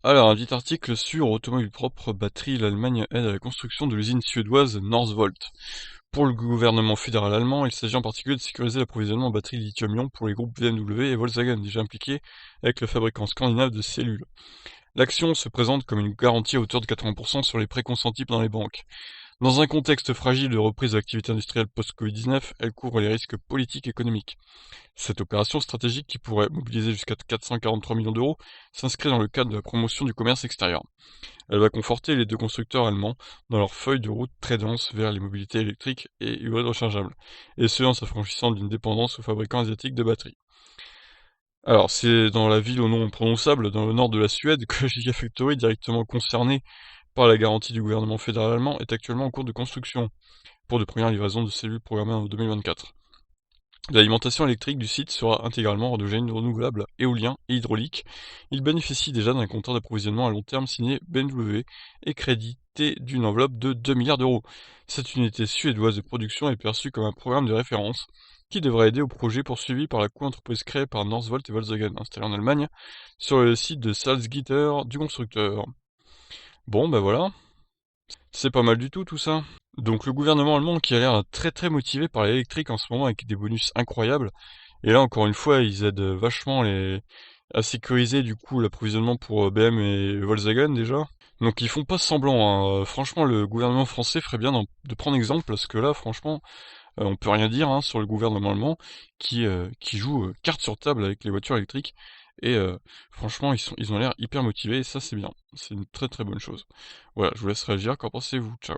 Alors, un petit article sur Automobile propre, batterie, l'Allemagne aide à la construction de l'usine suédoise Northvolt. Pour le gouvernement fédéral allemand, il s'agit en particulier de sécuriser l'approvisionnement en batterie lithium-ion pour les groupes BMW et Volkswagen, déjà impliqués avec le fabricant scandinave de cellules. L'action se présente comme une garantie à hauteur de 80% sur les prêts consentis dans les banques. Dans un contexte fragile de reprise de l'activité industrielle post-Covid-19, elle couvre les risques politiques et économiques. Cette opération stratégique, qui pourrait mobiliser jusqu'à 443 millions d'euros, s'inscrit dans le cadre de la promotion du commerce extérieur. Elle va conforter les deux constructeurs allemands dans leur feuille de route très dense vers les mobilités électriques et hybrides rechargeables, et ce en s'affranchissant d'une dépendance aux fabricants asiatiques de batteries. Alors, c'est dans la ville au nom imprononçable, dans le nord de la Suède, que Gigafactory, directement concerné par la garantie du gouvernement fédéral allemand, est actuellement en cours de construction, pour de premières livraisons de cellules programmées en 2024. L'alimentation électrique du site sera intégralement hydrogène renouvelable, éolien et hydraulique. Il bénéficie déjà d'un contrat d'approvisionnement à long terme signé BMW et crédité d'une enveloppe de 2 milliards d'euros. Cette unité suédoise de production est perçue comme un programme de référence qui devrait aider au projet poursuivi par la co-entreprise créée par Northvolt et Volkswagen, installée en Allemagne, sur le site de Salzgitter du constructeur. Bon, ben voilà, c'est pas mal du tout ça. Donc le gouvernement allemand qui a l'air très très motivé par l'électrique en ce moment avec des bonus incroyables. Et là encore une fois ils aident vachement à sécuriser du coup l'approvisionnement pour BM et Volkswagen déjà. Donc ils font pas semblant, hein. Franchement le gouvernement français ferait bien de prendre exemple parce que là franchement on peut rien dire hein, sur le gouvernement allemand qui joue carte sur table avec les voitures électriques. Et franchement ils ont l'air hyper motivés et ça c'est bien. C'est une très très bonne chose. Voilà, je vous laisse réagir, qu'en pensez-vous? Ciao.